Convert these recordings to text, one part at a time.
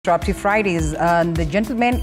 Disruptive Fridays, and the gentleman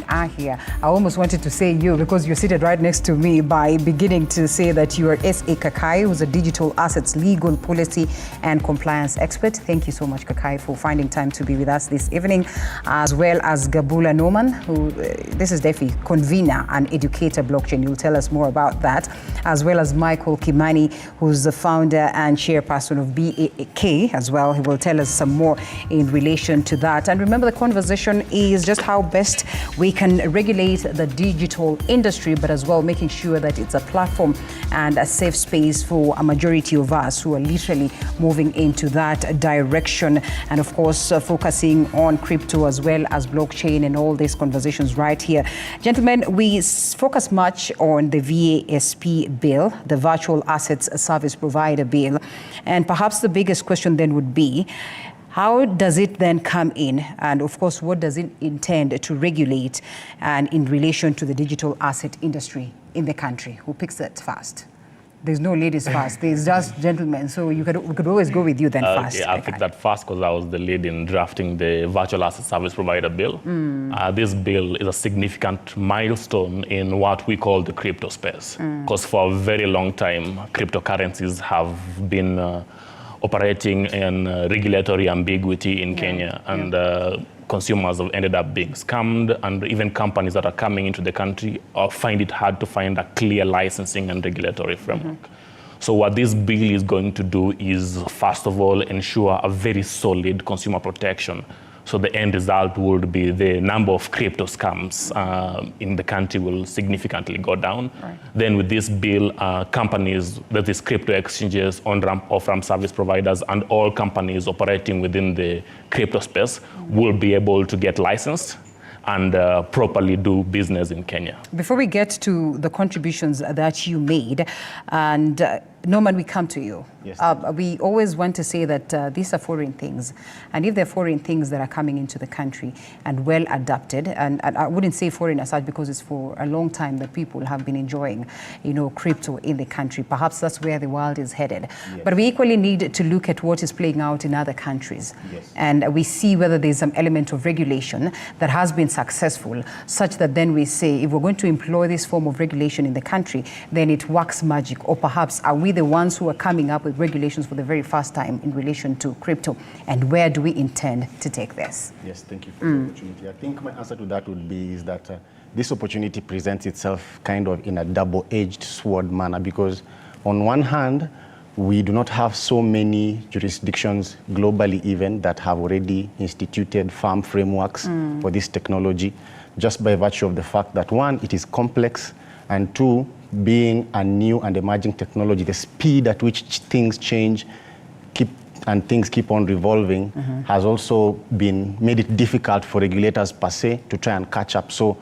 are here. I almost wanted to say you because you're seated right next to me by beginning to say that you are S.A. Kakai, who's a digital assets, legal policy and compliance expert. Thank you so much, Kakai, for finding time to be with us this evening, as well as Gabula Norman, who, this is Defi, convener and educator blockchain. You'll tell us more about that, as well as Michael Kimani, who's the founder and chairperson of BAK as well. He will tell us some more in relation to that. And remember, the conversation is just how best we can regulate the digital industry, but as well making sure that it's a platform and a safe space for a majority of us who are literally moving into that direction. And of course, focusing on crypto as well as blockchain and all these conversations right here. Gentlemen, we focus much on the VASP bill, the Virtual Assets Service Provider bill. And perhaps the biggest question then would be, how does it then come in? And of course, what does it intend to regulate and in relation to the digital asset industry in the country? Who picks it first? There's no ladies first, there's just gentlemen. So we could always go with you then first. Yeah, I'll pick that first because I was the lead in drafting the Virtual Asset Service Provider bill. This bill is a significant milestone in what we call the crypto space. Because for a very long time, cryptocurrencies have been operating in regulatory ambiguity in Kenya, and consumers have ended up being scammed, and even companies that are coming into the country find it hard to find a clear licensing and regulatory framework. So what this bill is going to do is, first of all, ensure a very solid consumer protection. So the end result would be the number of crypto scams in the country will significantly go down. Right. Then with this bill, companies, that is crypto exchanges, on-ramp, off-ramp service providers, and all companies operating within the crypto space will be able to get licensed and properly do business in Kenya. Before we get to the contributions that you made, and Norman, we come to you. Yes. We always want to say that these are foreign things. And if they're foreign things that are coming into the country and well adapted, and I wouldn't say foreign as such because it's for a long time that people have been enjoying, crypto in the country. Perhaps that's where the world is headed. Yes. But we equally need to look at what is playing out in other countries. Yes. And we see whether there's some element of regulation that has been successful, such that then we say, if we're going to employ this form of regulation in the country, then it works magic. Or perhaps are we the ones who are coming up with regulations for the very first time in relation to crypto, and where do we intend to take this? Yes, thank you for the opportunity. I think my answer to that would be is that this opportunity presents itself kind of in a double-edged sword manner, because on one hand, we do not have so many jurisdictions globally even that have already instituted firm frameworks for this technology, just by virtue of the fact that one, it is complex, and two, being a new and emerging technology, the speed at which things change and things keep on revolving has also made it difficult for regulators per se to try and catch up. So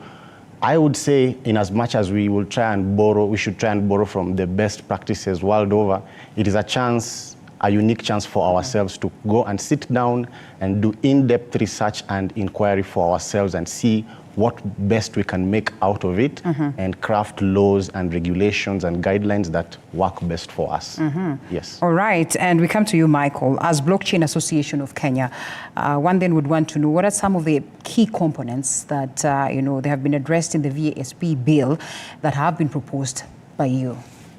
I would say, in as much as we should try and borrow from the best practices world over, it is a unique chance for ourselves to go and sit down and do in-depth research and inquiry for ourselves and see what best we can make out of it and craft laws and regulations and guidelines that work best for us. Yes. All right. And we come to you, Michael. As Blockchain Association of Kenya, one then would want to know, what are some of the key components that, they have been addressed in the VASP bill that have been proposed by you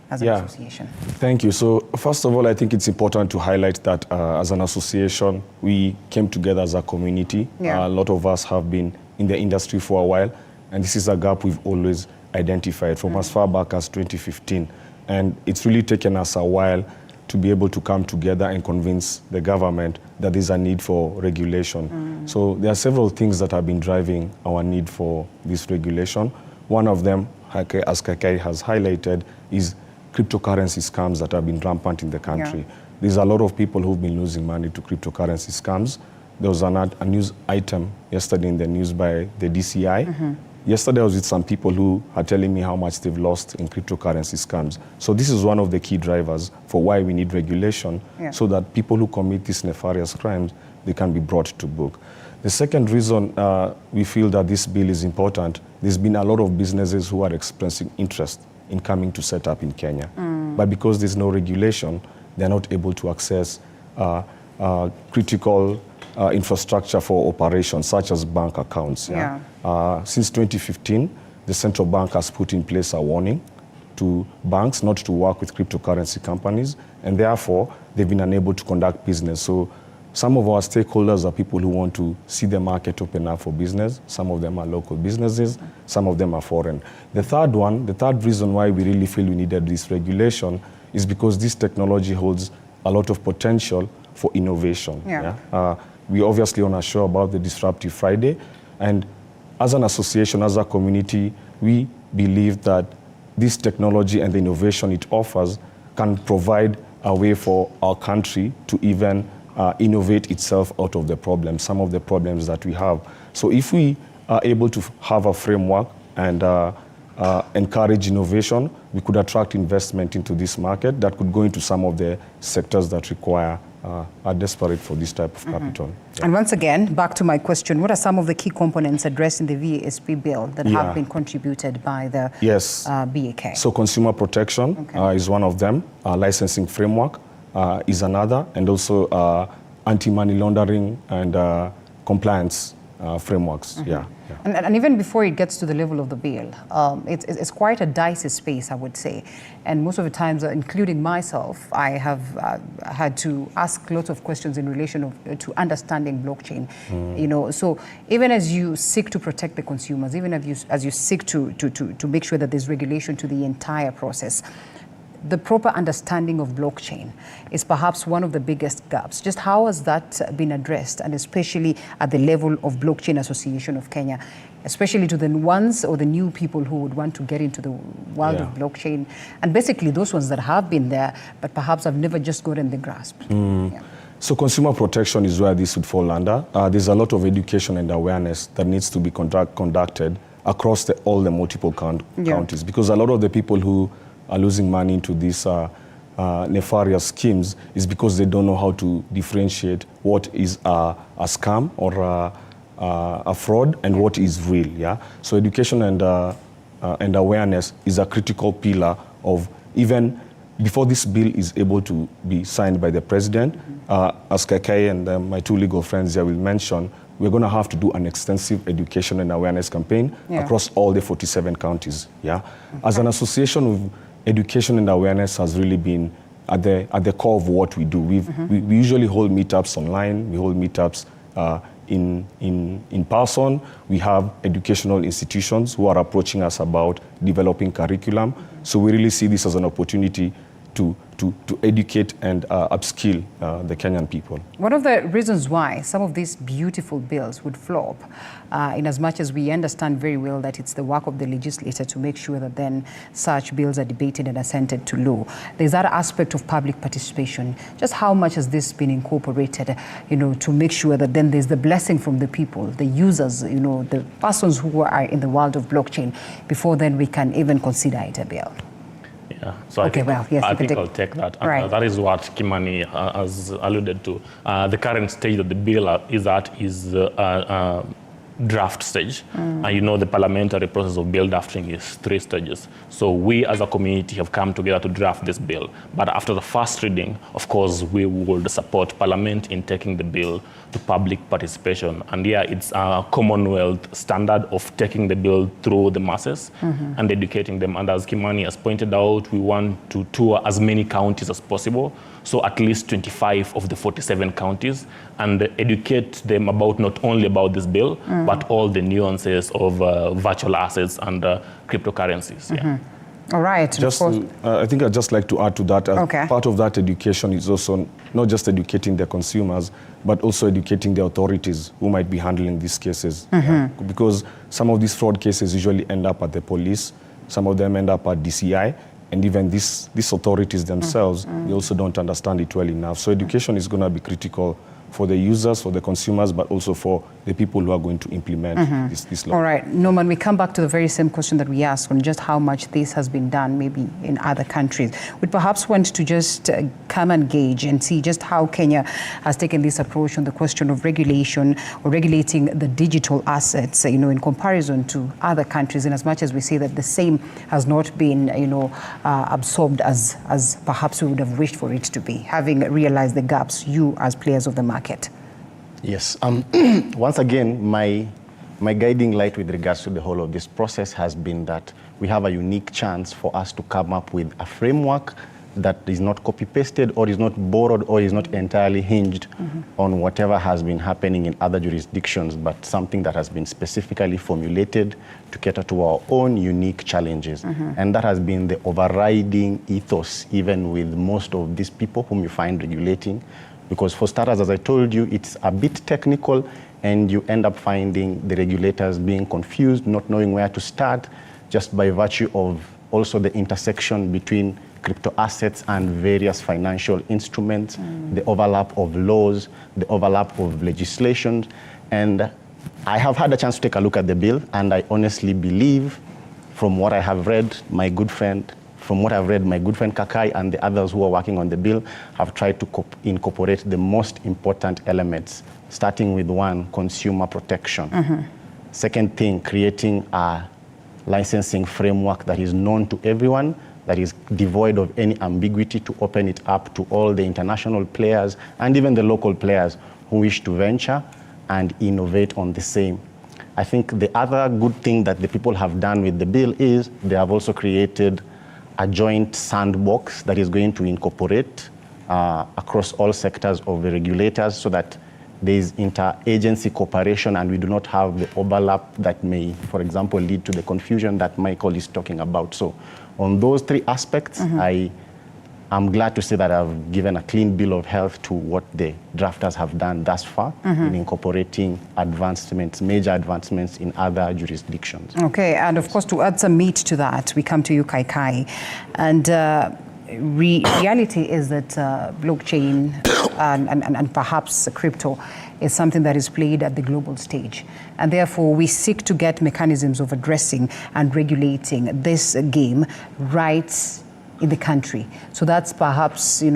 as an association? Thank you. So first of all, I think it's important to highlight that as an association, we came together as a community. A lot of us have been in the industry for a while, and this is a gap we've always identified from as far back as 2015. And it's really taken us a while to be able to come together and convince the government that there's a need for regulation. So there are several things that have been driving our need for this regulation. One of them, as Kakai has highlighted, is cryptocurrency scams that have been rampant in the country. There's a lot of people who've been losing money to cryptocurrency scams. There was a news item yesterday in the news by the DCI. Yesterday I was with some people who are telling me how much they've lost in cryptocurrency scams. So this is one of the key drivers for why we need regulation, so that people who commit these nefarious crimes, they can be brought to book. The second reason we feel that this bill is important, there's been a lot of businesses who are expressing interest in coming to set up in Kenya. But because there's no regulation, they're not able to access critical infrastructure for operations, such as bank accounts. Since 2015, the central bank has put in place a warning to banks not to work with cryptocurrency companies, and therefore they've been unable to conduct business. So some of our stakeholders are people who want to see the market open up for business. Some of them are local businesses, some of them are foreign. The third reason why we really feel we needed this regulation is because this technology holds a lot of potential for innovation. We obviously want to show about the Disruptive Friday, and as an association, as a community, we believe that this technology and the innovation it offers can provide a way for our country to even innovate itself out of the problems, some of the problems that we have. So if we are able to have a framework and encourage innovation, we could attract investment into this market that could go into some of the sectors that require are desperate for this type of capital. And once again, back to my question, what are some of the key components addressed in the VASP bill that have been contributed by the BAK? So consumer protection is one of them, licensing framework is another, and also anti-money laundering and compliance frameworks. And even before it gets to the level of the bill, it's quite a dicey space, I would say. And most of the times, including myself, I have had to ask lots of questions in relation to understanding blockchain. You know, so even as you seek to protect the consumers, even as you seek to make sure that there's regulation to the entire process, the proper understanding of blockchain is perhaps one of the biggest gaps. Just how has that been addressed, and especially at the level of Blockchain Association of Kenya, especially to the ones or the new people who would want to get into the world of blockchain, and basically those ones that have been there but perhaps have never just gotten the grasp? So consumer protection is where this would fall under. There's a lot of education and awareness that needs to be conducted across all the multiple counties, because a lot of the people who are losing money into these nefarious schemes is because they don't know how to differentiate what is a scam or a fraud and what is real. So education and awareness is a critical pillar of, even before this bill is able to be signed by the president. As Kakai and my two legal friends here will mention, we're going to have to do an extensive education and awareness campaign across all the 47 counties. As an association, education and awareness has really been at the core of what we do. We usually hold meetups online. We hold meetups in person. We have educational institutions who are approaching us about developing curriculum. So we really see this as an opportunity to educate and upskill the Kenyan people. One of the reasons why some of these beautiful bills would flop, in as much as we understand very well that it's the work of the legislator to make sure that then such bills are debated and assented to law, there's that aspect of public participation. Just how much has this been incorporated, to make sure that then there's the blessing from the people, the users, the persons who are in the world of blockchain, before then we can even consider it a bill? So I think I'll take that. That is what Kimani has alluded to. The current stage that the bill is at is draft stage. And the parliamentary process of bill drafting is 3 stages. So we as a community have come together to draft this bill. But after the first reading, of course, we would support Parliament in taking the bill to public participation. And it's a Commonwealth standard of taking the bill through the masses and educating them. And as Kimani has pointed out, we want to tour as many counties as possible. So at least 25 of the 47 counties, and educate them about not only about this bill, but all the nuances of virtual assets and cryptocurrencies. All right. I think I'd just like to add to that. Part of that education is also not just educating the consumers, but also educating the authorities who might be handling these cases. Because some of these fraud cases usually end up at the police, some of them end up at DCI, and even these authorities themselves, they also don't understand it well enough. So education is going to be critical for the users, for the consumers, but also for the people who are going to implement this law. All right, Norman, we come back to the very same question that we asked on just how much this has been done maybe in other countries. We perhaps want to just come and gauge and see just how Kenya has taken this approach on the question of regulation or regulating the digital assets, in comparison to other countries, in as much as we say that the same has not been, absorbed as perhaps we would have wished for it to be, having realized the gaps, you as players of the market. Yes. Once again, my guiding light with regards to the whole of this process has been that we have a unique chance for us to come up with a framework that is not copy-pasted or is not borrowed or is not entirely hinged on whatever has been happening in other jurisdictions, but something that has been specifically formulated to cater to our own unique challenges. And that has been the overriding ethos, even with most of these people whom you find regulating. Because for starters, as I told you, it's a bit technical, and you end up finding the regulators being confused, not knowing where to start, just by virtue of also the intersection between crypto assets and various financial instruments, the overlap of laws, the overlap of legislation. And I have had a chance to take a look at the bill, and I honestly believe, from what I have read, my good friend Kakai and the others who are working on the bill have tried to incorporate the most important elements, starting with one, consumer protection. Second thing, creating a licensing framework that is known to everyone, that is devoid of any ambiguity, to open it up to all the international players and even the local players who wish to venture and innovate on the same. I think the other good thing that the people have done with the bill is they have also created a joint sandbox that is going to incorporate across all sectors of the regulators, so that there is interagency cooperation and we do not have the overlap that may, for example, lead to the confusion that Michael is talking about. So on those three aspects, I'm glad to say that I've given a clean bill of health to what the drafters have done thus far in incorporating advancements, major advancements in other jurisdictions. Okay, and of course, to add some meat to that, we come to you, Kai. And reality is that blockchain and perhaps crypto is something that is played at the global stage. And therefore, we seek to get mechanisms of addressing and regulating this game right in the country. So that's perhaps, a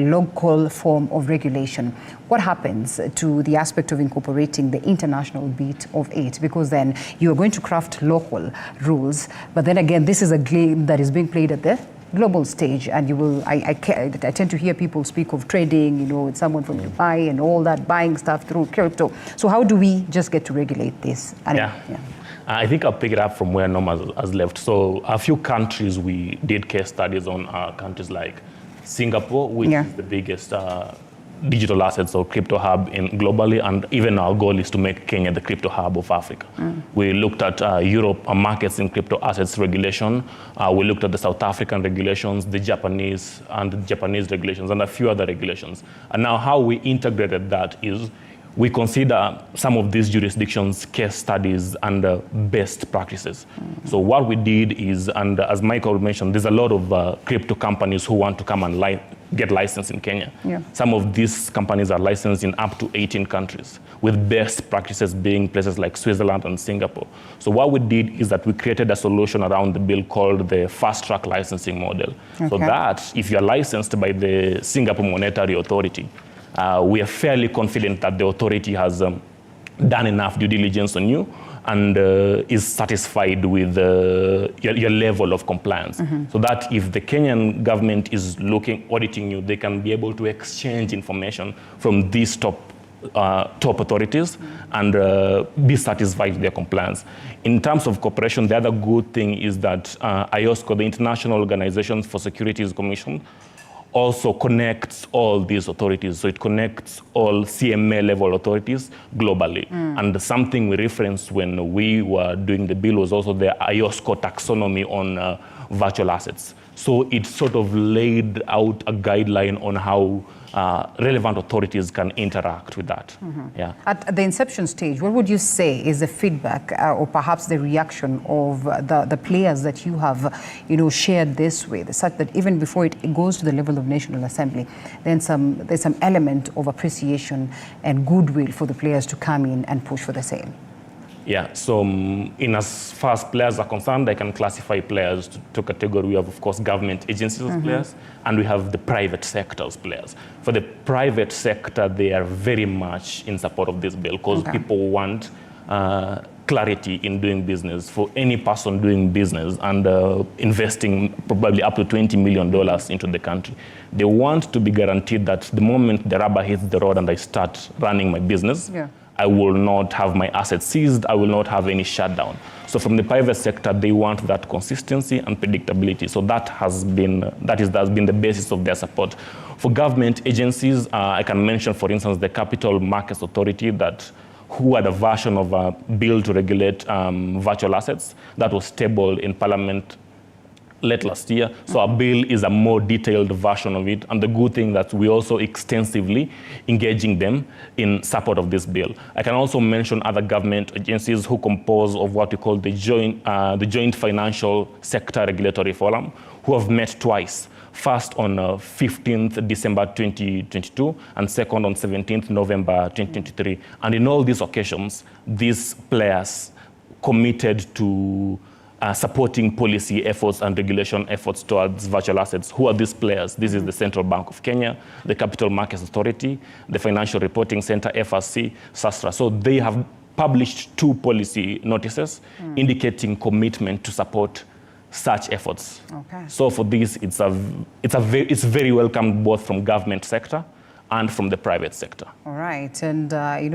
local form of regulation. What happens to the aspect of incorporating the international bit of it? Because then you are going to craft local rules, but then again, this is a game that is being played at the global stage, and you will, I tend to hear people speak of trading, with someone from Dubai and all that, buying stuff through crypto. So how do we just get to regulate this? I think I'll pick it up from where Norma has left. So a few countries we did case studies on are countries like Singapore, which is the biggest digital assets or crypto hub globally, and even our goal is to make Kenya the crypto hub of Africa. We looked at Europe markets in crypto assets regulation. We looked at the South African regulations, the Japanese regulations, and a few other regulations. And now how we integrated that is we consider some of these jurisdictions case studies and best practices. So what we did is, and as Michael mentioned, there's a lot of crypto companies who want to come and get licensed in Kenya. Some of these companies are licensed in up to 18 countries, with best practices being places like Switzerland and Singapore. So what we did is that we created a solution around the bill called the fast-track licensing model. So that if you're licensed by the Singapore Monetary Authority, we are fairly confident that the authority has done enough due diligence on you and is satisfied with your level of compliance. So that if the Kenyan government is auditing you, they can be able to exchange information from these top authorities and be satisfied with their compliance. In terms of cooperation, the other good thing is that IOSCO, the International Organization for Securities Commission, also connects all these authorities. So it connects all CMA level authorities globally. And something we referenced when we were doing the bill was also the IOSCO taxonomy on virtual assets. So it sort of laid out a guideline on how relevant authorities can interact with that. At the inception stage, what would you say is the feedback or perhaps the reaction of the players that you have shared this with, such that even before it goes to the level of National Assembly, then there's some element of appreciation and goodwill for the players to come in and push for the same? So in as far as players are concerned, I can classify players to category. We have, of course, government agencies as players, and we have the private sector as players. For the private sector, they are very much in support of this bill because people want clarity in doing business for any person doing business and investing probably up to $20 million into the country. They want to be guaranteed that the moment the rubber hits the road and I start running my business, I will not have my assets seized, I will not have any shutdown. So from the private sector, they want that consistency and predictability. So that has been the basis of their support. For government agencies, I can mention, for instance, the Capital Markets Authority who had a version of a bill to regulate virtual assets that was tabled in Parliament late last year. So our bill is a more detailed version of it. And the good thing that we also extensively engaging them in support of this bill. I can also mention other government agencies who compose of what we call the Joint Financial Sector Regulatory Forum, who have met twice. First on 15th December 2022 and second on 17th November 2023. And in all these occasions, these players committed to supporting policy efforts and regulation efforts towards virtual assets. Who are these players? This is the Central Bank of Kenya, the Capital Markets Authority, the Financial Reporting Center, FRC, SASTRA. So they have published 2 policy notices indicating commitment to support such efforts. Okay. So for this, it's very welcome both from government sector and from the private sector. All right, and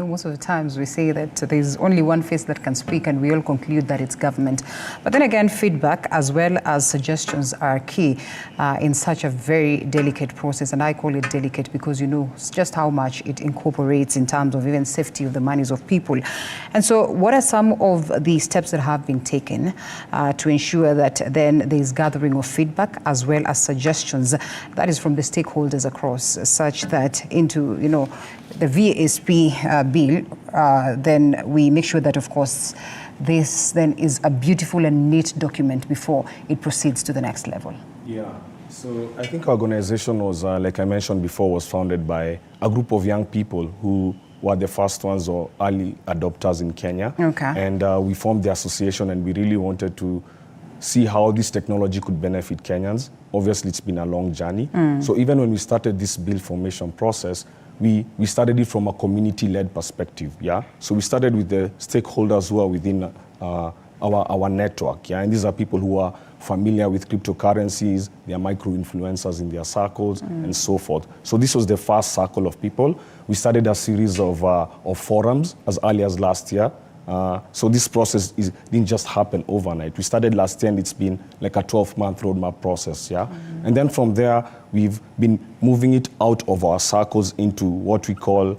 most of the times we say that there's only one face that can speak, and we all conclude that it's government. But then again, feedback as well as suggestions are key in such a very delicate process, and I call it delicate because just how much it incorporates in terms of even safety of the monies of people. And so what are some of the steps that have been taken to ensure that then there's gathering of feedback as well as suggestions that is from the stakeholders across, such that into the VASP bill, then we make sure that, of course, this then is a beautiful and neat document before it proceeds to the next level. Yeah, so I think our organization was, like I mentioned before, was founded by a group of young people who were the first ones or early adopters in Kenya. Okay. And we formed the association, and we really wanted to see how this technology could benefit Kenyans. Obviously, it's been a long journey. So even when we started this bill formation process, we started it from a community-led perspective, yeah? So we started with the stakeholders who are within our network, yeah? And these are people who are familiar with cryptocurrencies, they are micro-influencers in their circles, and so forth. So this was the first circle of people. We started a series of forums as early as last year. So this process didn't just happen overnight. We started last year, and it's been like a 12-month roadmap process, yeah? And then from there, we've been moving it out of our circles into what we call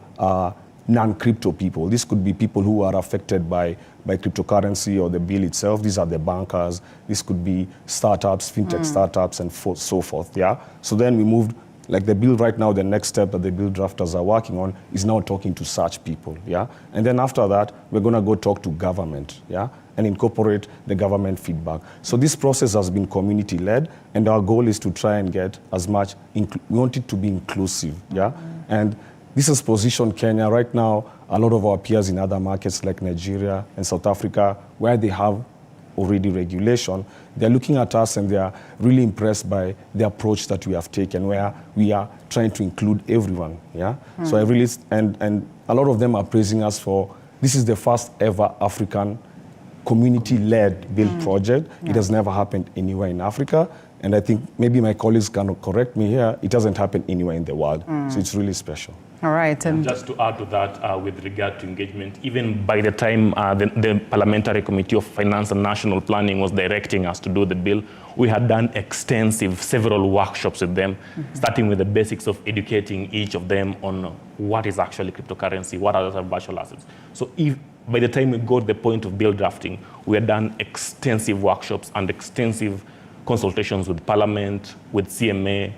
non-crypto people. This could be people who are affected by cryptocurrency or the bill itself. These are the bankers. This could be startups, fintech startups, and so forth, yeah? So then we moved. Like the bill right now, the next step that the bill drafters are working on is now talking to such people, yeah? And then after that, we're going to go talk to government, yeah? And incorporate the government feedback. So this process has been community-led, and our goal is to try and get as much, we want it to be inclusive, yeah? And this has positioned Kenya right now, a lot of our peers in other markets like Nigeria and South Africa, where they have already regulation, they're looking at us and they are really impressed by the approach that we have taken, where we are trying to include everyone, yeah? So I really, and a lot of them are praising us for, this is the first ever African community-led bill project. It has never happened anywhere in Africa. And I think maybe my colleagues can correct me here, it doesn't happen anywhere in the world. So it's really special. All right. And just to add to that, with regard to engagement, even by the time the Parliamentary Committee of Finance and National Planning was directing us to do the bill, we had done several workshops with them, starting with the basics of educating each of them on what is actually cryptocurrency, what are the virtual assets. So by the time we got to the point of bill drafting, we had done extensive workshops and extensive consultations with Parliament, with CMA,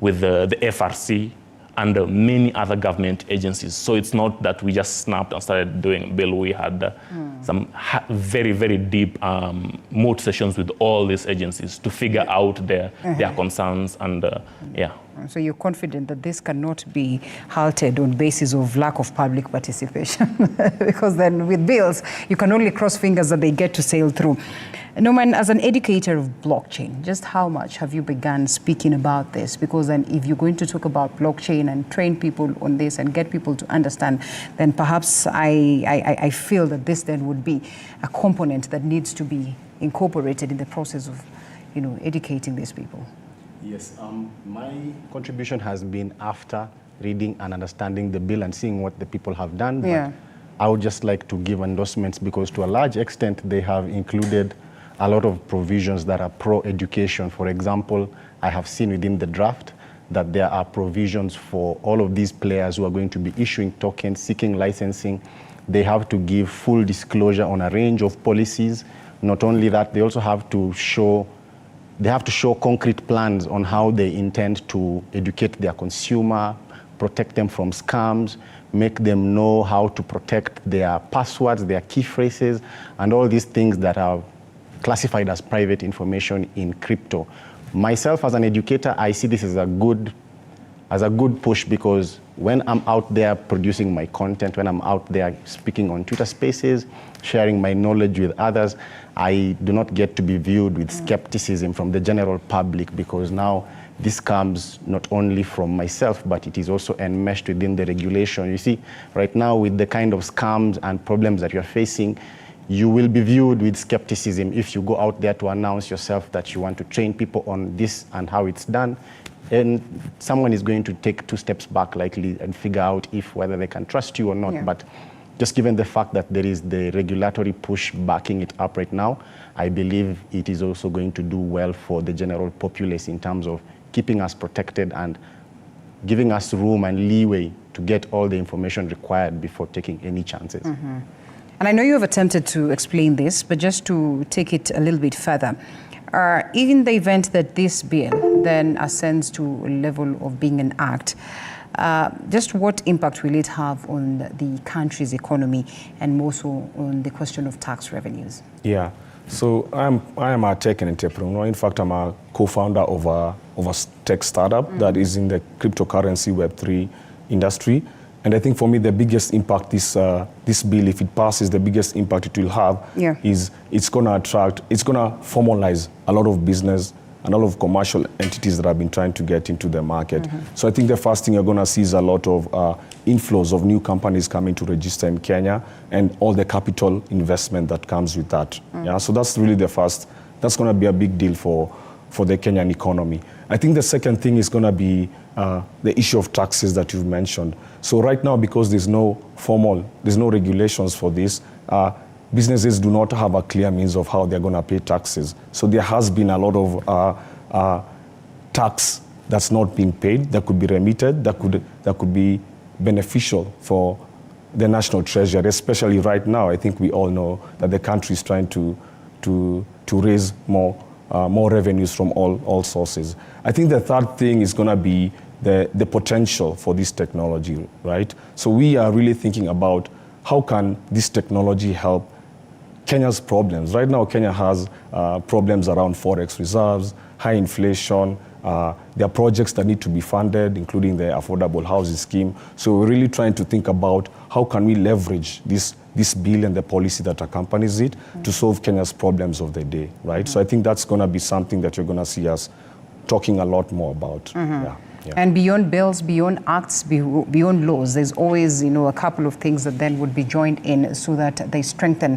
with the FRC, and many other government agencies. So it's not that we just snapped and started doing a bill. We had some very, very deep mood sessions with all these agencies to figure out their concerns and yeah. So you're confident that this cannot be halted on basis of lack of public participation? Because then with bills, you can only cross fingers that they get to sail through. Norman, as an educator of blockchain, just how much have you begun speaking about this? Because then if you're going to talk about blockchain and train people on this and get people to understand, then perhaps I feel that this then would be a component that needs to be incorporated in the process of, educating these people. Yes, my contribution has been after reading and understanding the bill and seeing what the people have done. Yeah. But I would just like to give endorsements because to a large extent they have included a lot of provisions that are pro-education. For example, I have seen within the draft that there are provisions for all of these players who are going to be issuing tokens, seeking licensing. They have to give full disclosure on a range of policies. Not only that, they also have to show concrete plans on how they intend to educate their consumer, protect them from scams, make them know how to protect their passwords, their key phrases, and all these things that are classified as private information in crypto. Myself as an educator, I see this as a good push because when I'm out there producing my content, when I'm out there speaking on Twitter Spaces, sharing my knowledge with others, I do not get to be viewed with skepticism from the general public because now this comes not only from myself, but it is also enmeshed within the regulation. You see, right now with the kind of scams and problems that you're facing, you will be viewed with skepticism if you go out there to announce yourself that you want to train people on this and how it's done. And someone is going to take 2 steps back likely and figure out whether they can trust you or not. Yeah. But just given the fact that there is the regulatory push backing it up right now, I believe it is also going to do well for the general populace in terms of keeping us protected and giving us room and leeway to get all the information required before taking any chances. Mm-hmm. And I know you have attempted to explain this, but just to take it a little bit further, in the event that this bill then ascends to a level of being an act, just what impact will it have on the country's economy and more so on the question of tax revenues? Yeah, so I am a tech entrepreneur. In fact, I'm a co-founder of a tech startup that is in the cryptocurrency Web3 industry. And I think for me, the biggest impact this bill, if it passes, the biggest impact it will have is it's going to formalize a lot of business and a lot of commercial entities that have been trying to get into the market. So I think the first thing you're going to see is a lot of inflows of new companies coming to register in Kenya and all the capital investment that comes with that. Yeah, so that's really the first. That's going to be a big deal for the Kenyan economy. I think the second thing is going to be the issue of taxes that you've mentioned. So right now, because there's no regulations for this, businesses do not have a clear means of how they're going to pay taxes. So there has been a lot of tax that's not being paid, that could be remitted, that could be beneficial for the national treasury, especially right now. I think we all know that the country is trying to raise more revenues from all sources. I think the third thing is going to be the potential for this technology, right? So we are really thinking about how can this technology help Kenya's problems. Right now, Kenya has problems around forex reserves, high inflation. There are projects that need to be funded, including the affordable housing scheme. So we're really trying to think about how can we leverage this bill and the policy that accompanies it to solve Kenya's problems of the day, right? So I think that's going to be something that you're going to see us talking a lot more about. Yeah. And beyond bills, beyond acts, beyond laws, there's always, a couple of things that then would be joined in so that they strengthen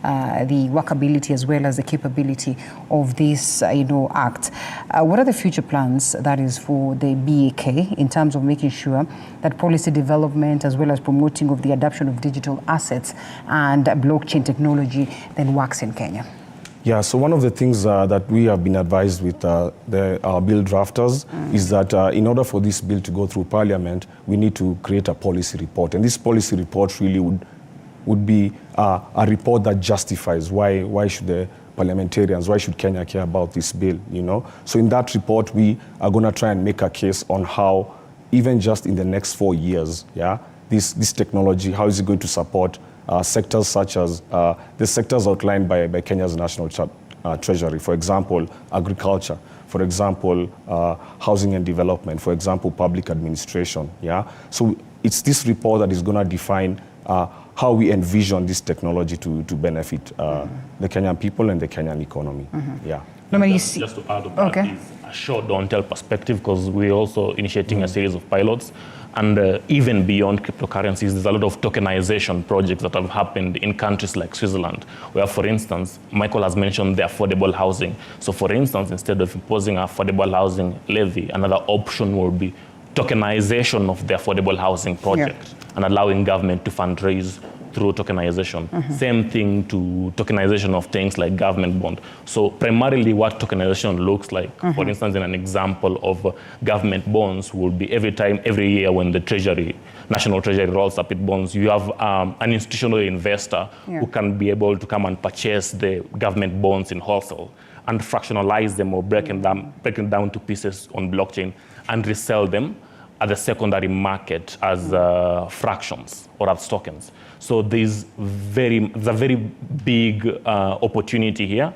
the workability as well as the capability of this, act. What are the future plans, that is, for the BAK in terms of making sure that policy development as well as promoting of the adoption of digital assets and blockchain technology then works in Kenya? Yeah, so one of the things that we have been advised with our bill drafters is that in order for this bill to go through Parliament, we need to create a policy report. And this policy report really would be a report that justifies why should the parliamentarians, why should Kenya care about this bill, So in that report, we are going to try and make a case on how, even just in the next 4 years, this technology, how is it going to support sectors such as the sectors outlined by Kenya's National Treasury, for example, agriculture, for example, housing and development, for example, public administration. So it's this report that is going to define how we envision this technology to benefit the Kenyan people and the Kenyan economy. Yeah. No, just to add to that, is a show don't tell perspective, because we're also initiating a series of pilots. And even beyond cryptocurrencies, there's a lot of tokenization projects that have happened in countries like Switzerland, where, for instance, Michael has mentioned the affordable housing. So, for instance, instead of imposing an affordable housing levy, another option would be tokenization of the affordable housing project and allowing government to fundraise through tokenization. Same thing to tokenization of things like government bond. So primarily what tokenization looks like, for instance, in an example of government bonds, will be every year when the Treasury, National Treasury rolls up its bonds, you have an institutional investor who can be able to come and purchase the government bonds in wholesale and fractionalize them or break them down to pieces on blockchain and resell them at the secondary market as fractions or as tokens. So there's a very big opportunity here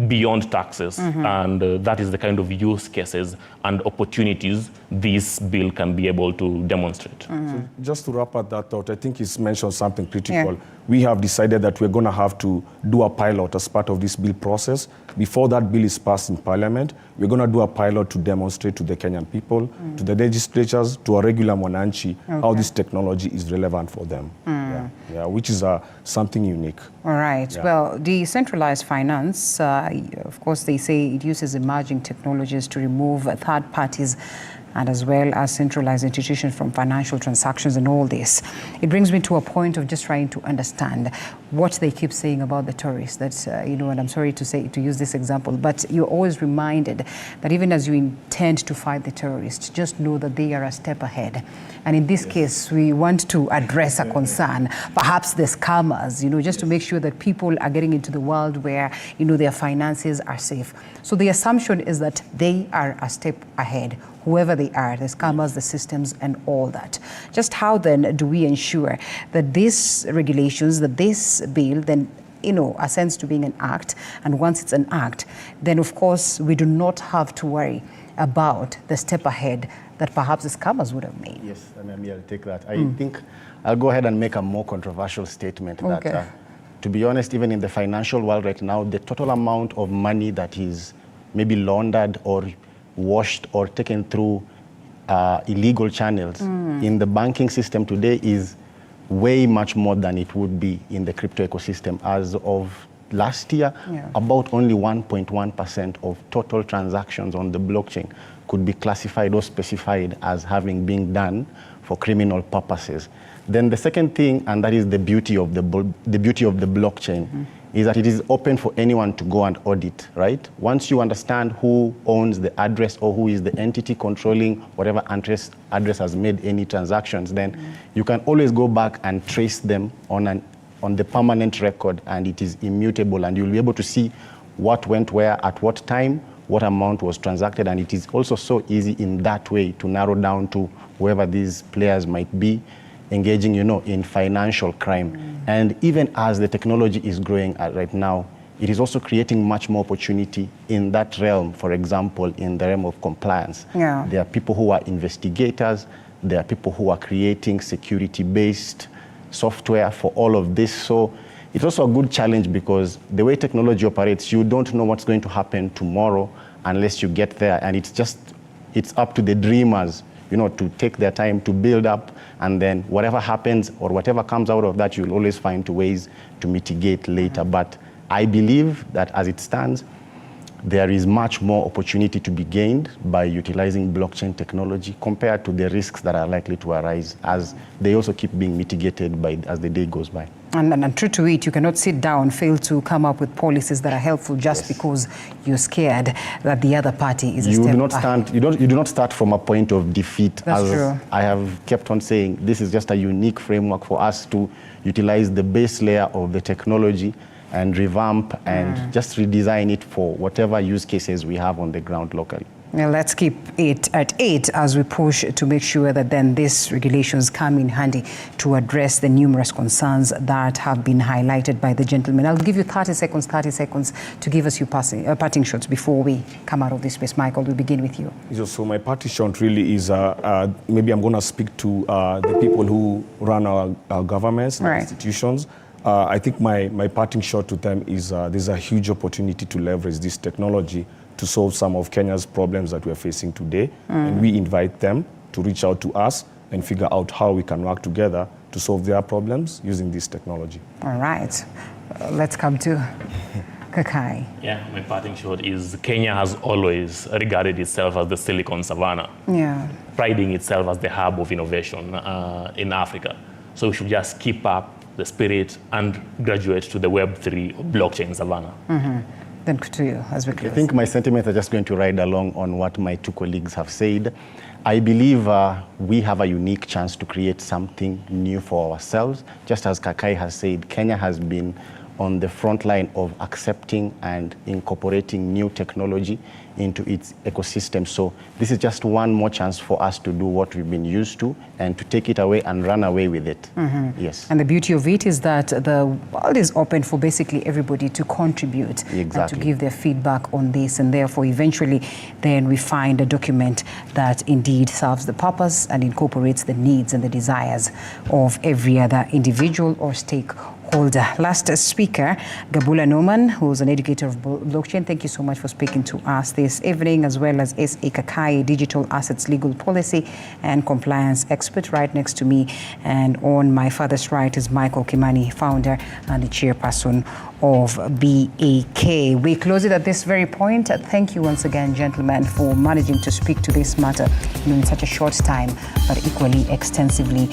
beyond taxes, and that is the kind of use cases and opportunities this bill can be able to demonstrate. So just to wrap up that thought, I think he's mentioned something critical. We have decided that we're going to have to do a pilot as part of this bill process. Before that bill is passed in Parliament, we're going to do a pilot to demonstrate to the Kenyan people, to the legislatures, to a regular mwananchi, how this technology is relevant for them. Which is something unique. All right. Well, decentralized finance, of course, they say it uses emerging technologies to remove third parties and as well as centralized institutions from financial transactions and all this. It brings me to a point of just trying to understand what they keep saying about the tourists. That's, and I'm sorry to use this example, but you're always reminded that even as you intend to fight the terrorists, just know that they are a step ahead. And in this case, we want to address a concern, perhaps the scammers, just to make sure that people are getting into the world where, their finances are safe. So the assumption is that they are a step ahead, whoever they are, the scammers, the systems, and all that. Just how then do we ensure that these regulations, that this bill then, ascends to being an act, and once it's an act, then of course we do not have to worry about the step ahead that perhaps the scammers would have made? Yes, maybe I'll take that. I think I'll go ahead and make a more controversial statement that, to be honest, even in the financial world right now, the total amount of money that is maybe laundered or washed or taken through illegal channels in the banking system today is way much more than it would be in the crypto ecosystem. As of last year, about only 1.1% of total transactions on the blockchain could be classified or specified as having been done for criminal purposes. Then the second thing, and that is the beauty of the blockchain, is that it is open for anyone to go and audit, right? Once you understand who owns the address or who is the entity controlling whatever address has made any transactions, then you can always go back and trace them on the permanent record, and it is immutable, and you'll be able to see what went where at what time, what amount was transacted, and it is also so easy in that way to narrow down to whoever these players might be engaging, in financial crime. And even as the technology is growing right now, it is also creating much more opportunity in that realm. For example, in the realm of compliance, there are people who are investigators, there are people who are creating security-based software for all of this. So it's also a good challenge, because the way technology operates, you don't know what's going to happen tomorrow unless you get there. And it's up to the dreamers, to take their time to build up, and then whatever happens or whatever comes out of that, you'll always find ways to mitigate later. But I believe that as it stands, there is much more opportunity to be gained by utilizing blockchain technology compared to the risks that are likely to arise, as they also keep being mitigated as the day goes by. And true to it, you cannot sit down, fail to come up with policies that are helpful just because you're scared that the other party is a step ahead. You do not start from a point of defeat. That's true. I have kept on saying, this is just a unique framework for us to utilize the base layer of the technology and revamp and just redesign it for whatever use cases we have on the ground locally. Now let's keep it at 8 as we push to make sure that then these regulations come in handy to address the numerous concerns that have been highlighted by the gentleman. I'll give you 30 seconds to give us your parting shots before we come out of this space. Michael, we'll begin with you. So my parting shot really is, maybe I'm going to speak to the people who run our governments, our institutions. I think my parting shot to them is there's a huge opportunity to leverage this technology to solve some of Kenya's problems that we're facing today. And we invite them to reach out to us and figure out how we can work together to solve their problems using this technology. All right. Let's come to Kakai. Yeah, my parting shot is Kenya has always regarded itself as the Silicon Savannah, priding itself as the hub of innovation in Africa. So we should just keep up the spirit and graduate to the Web3 blockchain Savannah. Then to you, as we close. I think my sentiments are just going to ride along on what my two colleagues have said. I believe we have a unique chance to create something new for ourselves. Just as Kakai has said, Kenya has been on the front line of accepting and incorporating new technology into its ecosystem. So this is just one more chance for us to do what we've been used to and to take it away and run away with it. Yes. And the beauty of it is that the world is open for basically everybody to contribute and to give their feedback on this, and therefore eventually then we find a document that indeed serves the purpose and incorporates the needs and the desires of every other individual or stakeholder. Last speaker, Gabula Norman, who's an educator of blockchain. Thank you so much for speaking to us this evening, as well as S.A. Kakai, digital assets legal policy and compliance expert right next to me. And on my father's right is Michael Kimani, founder and the chairperson of BAK. We close it at this very point. Thank you once again, gentlemen, for managing to speak to this matter in such a short time, but equally extensively.